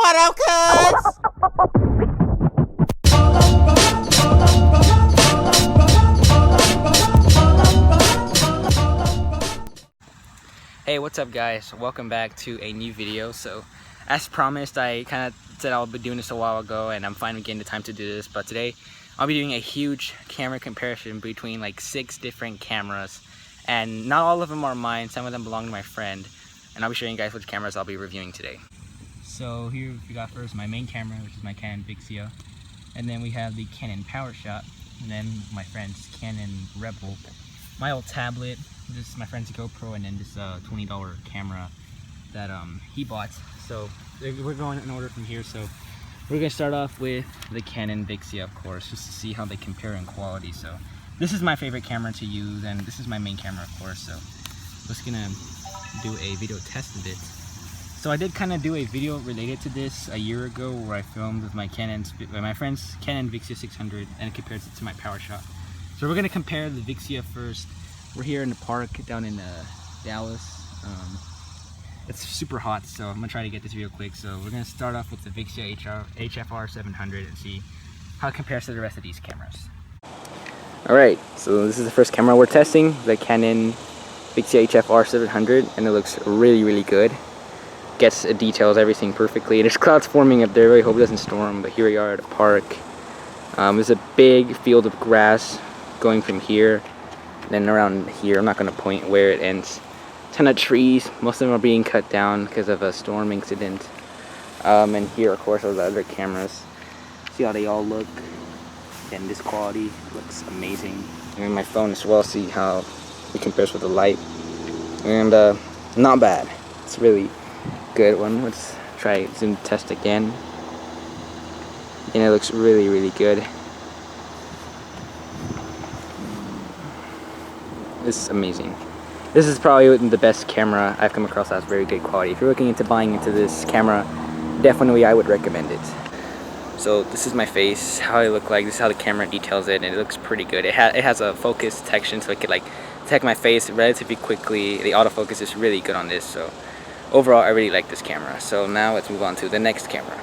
What up, cuz? Hey, what's up guys? Welcome back to a new video. So as promised, I kind of said I'll be doing this a while ago, and I'm finally getting the time to do this. But today I'll be doing a huge camera comparison between like 6 different cameras, and not all of them are mine. Some of them belong to my friend, and I'll be showing you guys which cameras I'll be reviewing today. So here we got first my main camera, which is my Canon Vixia, and then we have the Canon Powershot, and then my friend's Canon Rebel, my old tablet. This is my friend's GoPro, and then this $20 camera that he bought. So we're going in order from here. So we're gonna start off with the Canon Vixia, of course, just to see how they compare in quality. So this is my favorite camera to use, and this is my main camera, of course. So I'm just gonna do a video test of it. So I did kind of do a video related to this a year ago, where I filmed with my friend's Canon Vixia 600 and compared it to my Powershot. So we're gonna compare the Vixia first. We're here in the park down in Dallas. It's super hot, so I'm gonna try to get this video quick. So we're gonna start off with the Vixia HFR 700 and see how it compares to the rest of these cameras. Alright, so this is the first camera we're testing, the Canon Vixia HFR 700, and it looks really good. Gets details everything perfectly. There's clouds forming up there. I really hope it doesn't storm, but here we are at a park. There's a big field of grass going from here, then around here. I'm not going to point where it ends. Ton of trees. Most of them are being cut down because of a storm incident. And here, of course, are the other cameras. See how they all look. And this quality looks amazing. And my phone as well. See how it compares with the light. And not bad. It's really good one. Let's try zoom test again. And it looks really good. This is amazing. This is probably the best camera I've come across that has very good quality. If you're looking into buying into this camera, definitely I would recommend it. So this is my face, how I look like. This is how the camera details it, and it looks pretty good. It has a focus detection, so it could like detect my face relatively quickly. The autofocus is really good on this, so overall I really like this camera. So now let's move on to the next camera.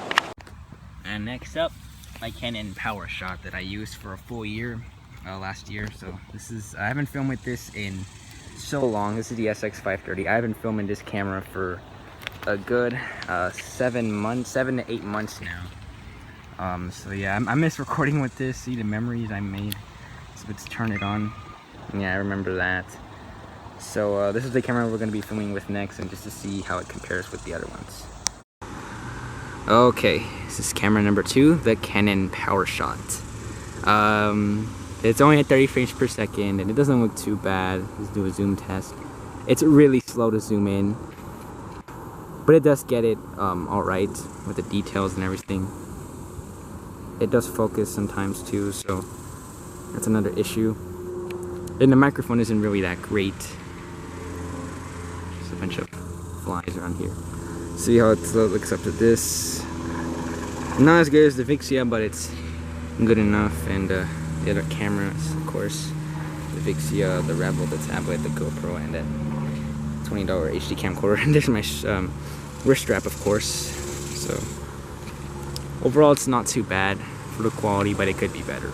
And next up, my Canon Powershot that I used for a full year last year. So this is, I haven't filmed with this in so long. This is the SX530. I have been filming this camera for a good 7 to 8 months now. So yeah, I miss recording with this. See the memories I made. So let's turn it on. Yeah, I remember that. So this is the camera we're going to be filming with next, and just to see how it compares with the other ones. Okay, this is camera number 2, the Canon Powershot. It's only at 30 frames per second, and it doesn't look too bad. Let's do a zoom test. It's really slow to zoom in, but it does get it alright with the details and everything. It does focus sometimes too, so that's another issue. And the microphone isn't really that great. Just a bunch of flies around here. See how it looks up to this. Not as good as the Vixia, but it's good enough. And the other cameras, of course, the Vixia, the Rebel, the tablet, the GoPro, and that $20 HD camcorder. And there's my wrist strap, of course. So overall, it's not too bad for the quality, but it could be better.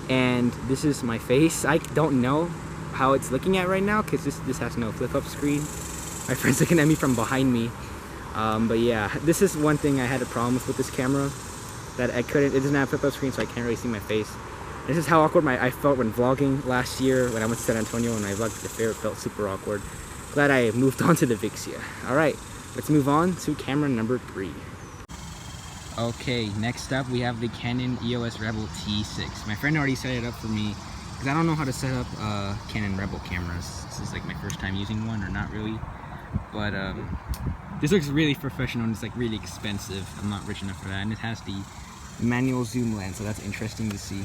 And this is my face. I don't know how it's looking at right now because this has no flip-up screen. My friend's looking at me from behind me. But yeah, this is one thing I had a problem with this camera, that it doesn't have flip-up screen, so I can't really see my face. This is how awkward I felt when vlogging last year when I went to San Antonio and I vlogged the fair. It felt super awkward. Glad I moved on to the Vixia. Alright, let's move on to camera number 3. Okay, next up we have the Canon EOS Rebel T6. My friend already set it up for me because I don't know how to set up Canon Rebel cameras. This is like my first time using one, or not really. But this looks really professional, and it's like really expensive. I'm not rich enough for that. And it has the manual zoom lens, so that's interesting to see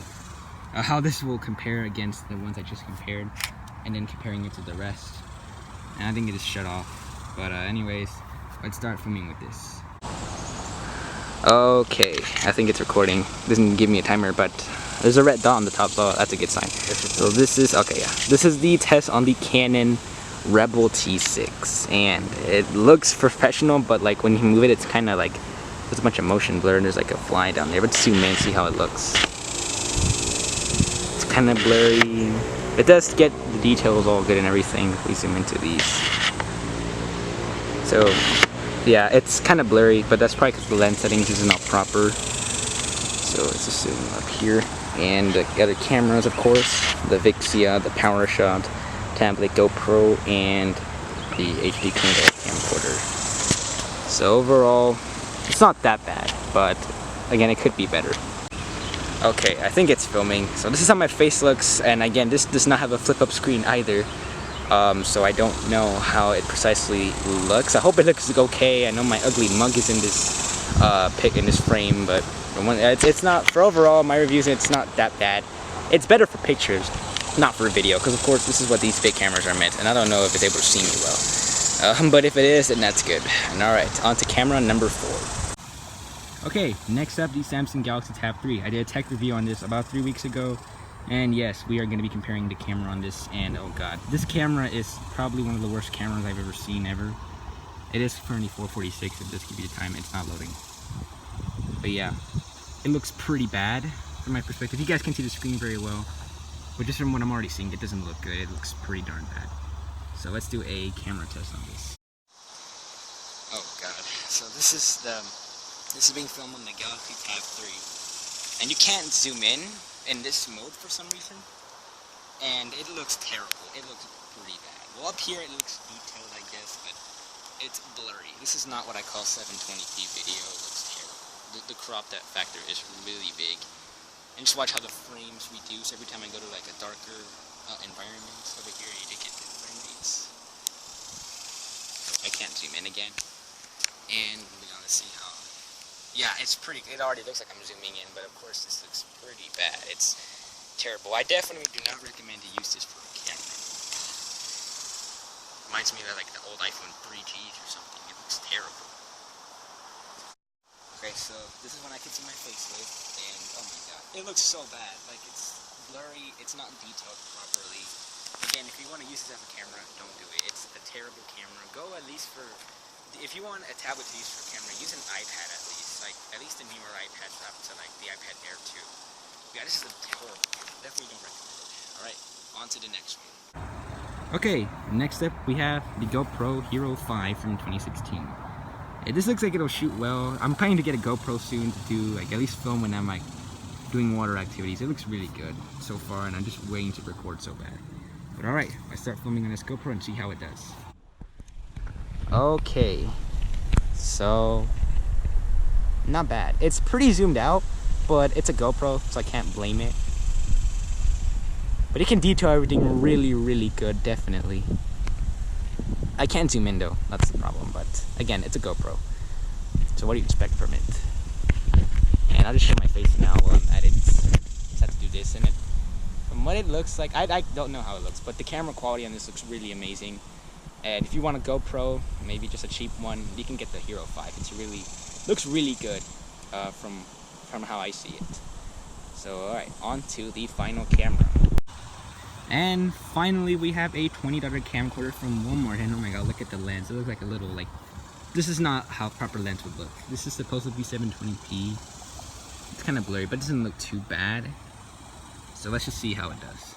how this will compare against the ones I just compared, and then comparing it to the rest. And I think it is shut off. But anyways, let's start filming with this. Okay, I think it's recording. It doesn't give me a timer, but there's a red dot on the top, so that's a good sign. So this is, okay, yeah. This is the test on the Canon Rebel T6, and it looks professional, but like when you move it, it's kind of like there's a bunch of motion blur and there's like a fly down there. But zoom in, see how it looks. It's kind of blurry. It does get the details all good and everything if we zoom into these. So yeah, it's kind of blurry, but that's probably because the lens settings isn't all proper. So let's just zoom up here. And the other cameras, of course, the Vixia, the Powershot, tablet GoPro, and the HD camcorder. So overall, it's not that bad, but again, it could be better. Okay, I think it's filming. So this is how my face looks, and again, this does not have a flip-up screen either. So I don't know how it precisely looks. I hope it looks okay. I know my ugly mug is in this pic in this frame, but it's not, for overall my reviews, it's not that bad. It's better for pictures, not for video, because of course this is what these big cameras are meant, and I don't know if it's able to see me well. But if it is, then that's good. And alright, on to camera number 4. Okay, next up, the Samsung Galaxy Tab 3. I did a tech review on this about 3 weeks ago, and yes, we are going to be comparing the camera on this, and oh god, this camera is probably one of the worst cameras I've ever seen ever. It is currently 4:46, it does give you the time, it's not loading. But yeah, it looks pretty bad from my perspective. You guys can see the screen very well, but just from what I'm already seeing, it doesn't look good. It looks pretty darn bad. So let's do a camera test on this. Oh god, so this is being filmed on the Galaxy Tab 3, and you can't zoom in this mode for some reason, and it looks terrible. It looks pretty bad. Well, up here it looks detailed, I guess, but it's blurry. This is not what I call 720p video. It looks terrible. The crop depth factor is really big, and just watch how the frames reduce every time I go to like a darker environment. Over here you get the frame rates. I can't zoom in again, and we're gonna see how. Yeah, it's pretty. It already looks like I'm zooming in, but of course this looks pretty bad. It's terrible. I definitely do not recommend to use this for a camera. Reminds me of like the old iPhone 3Gs or something. It looks terrible. Okay, so this is when I can see my face with, and oh my god, it looks so bad. Like, it's blurry, it's not detailed properly. Again, if you want to use this as a camera, don't do it. It's a terrible camera. Go at least for, if you want a tablet to use for a camera, use an iPad at least. Like, at least the newer iPads up to like the iPad Air 2. Yeah, this is a horrible camera. Definitely don't recommend it. Alright, on to the next one. Okay, next up we have the GoPro Hero 5 from 2016. This looks like it'll shoot well. I'm planning to get a GoPro soon to do like at least film when I'm like doing water activities. It looks really good so far, and I'm just waiting to record so bad. But alright, I start filming on this GoPro and see how it does. Okay, so not bad. It's pretty zoomed out, but it's a GoPro, so I can't blame it. But it can detail everything really, really good, definitely. I can't zoom in though, that's the problem, but again, it's a GoPro. So what do you expect from it? And I'll just show my face now while I'm at it. Just have to do this, and from what it looks like, I don't know how it looks, but the camera quality on this looks really amazing. And if you want a GoPro, maybe just a cheap one, you can get the Hero 5. It's really, looks really good from how I see it. So alright, on to the final camera. And finally we have a $20 camcorder from Walmart, and oh my god, look at the lens. It looks like a little, like, this is not how proper lens would look. This is supposed to be 720p. It's kind of blurry, but it doesn't look too bad. So let's just see how it does.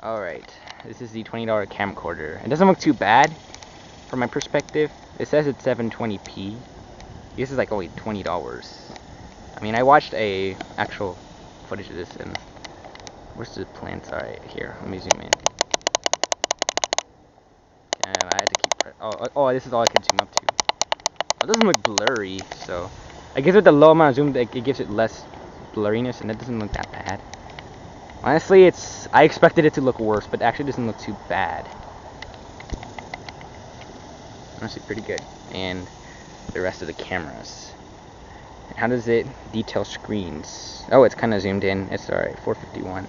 Alright, this is the $20 camcorder. It doesn't look too bad from my perspective. It says it's 720p. This is like only $20. I mean, I watched a actual footage of this, and where's the plants? Alright, here, let me zoom in. I had to keep, oh, this is all I can zoom up to. It doesn't look blurry, so I guess with the low amount of zoom, it gives it less blurriness, and it doesn't look that bad. Honestly, I expected it to look worse, but it actually doesn't look too bad. Honestly, pretty good. And the rest of the cameras. And how does it detail screens? Oh, it's kind of zoomed in. It's alright, 451.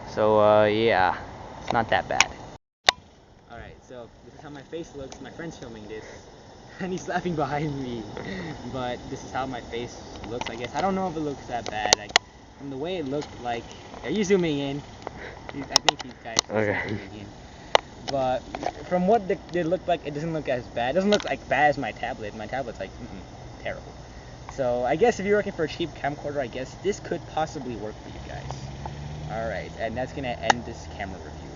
So, yeah, it's not that bad. Alright, so this is how my face looks. My friend's filming this. and he's laughing behind me. But this is how my face looks, I guess. I don't know if it looks that bad. Like, from the way it looked like... Are you zooming in? I think these guys are zooming in. But from what it looked like, it doesn't look as bad. It doesn't look like bad as my tablet. My tablet's like, terrible. So I guess if you're looking for a cheap camcorder, I guess this could possibly work for you guys. Alright, and that's going to end this camera review.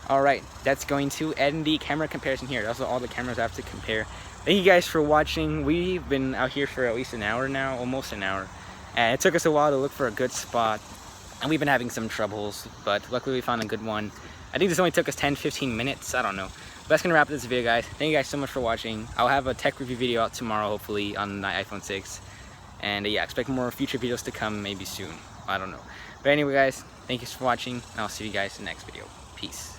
Alright, that's going to end the camera comparison here. Those are all the cameras I have to compare. Thank you guys for watching. We've been out here for at least an hour now, almost an hour. And it took us a while to look for a good spot. And we've been having some troubles, but luckily we found a good one. I think this only took us 10-15 minutes, I don't know. But that's gonna wrap up this video, guys. Thank you guys so much for watching. I'll have a tech review video out tomorrow, hopefully, on the iPhone 6. And yeah, expect more future videos to come maybe soon. I don't know. But anyway, guys, thank you for watching, and I'll see you guys in the next video. Peace.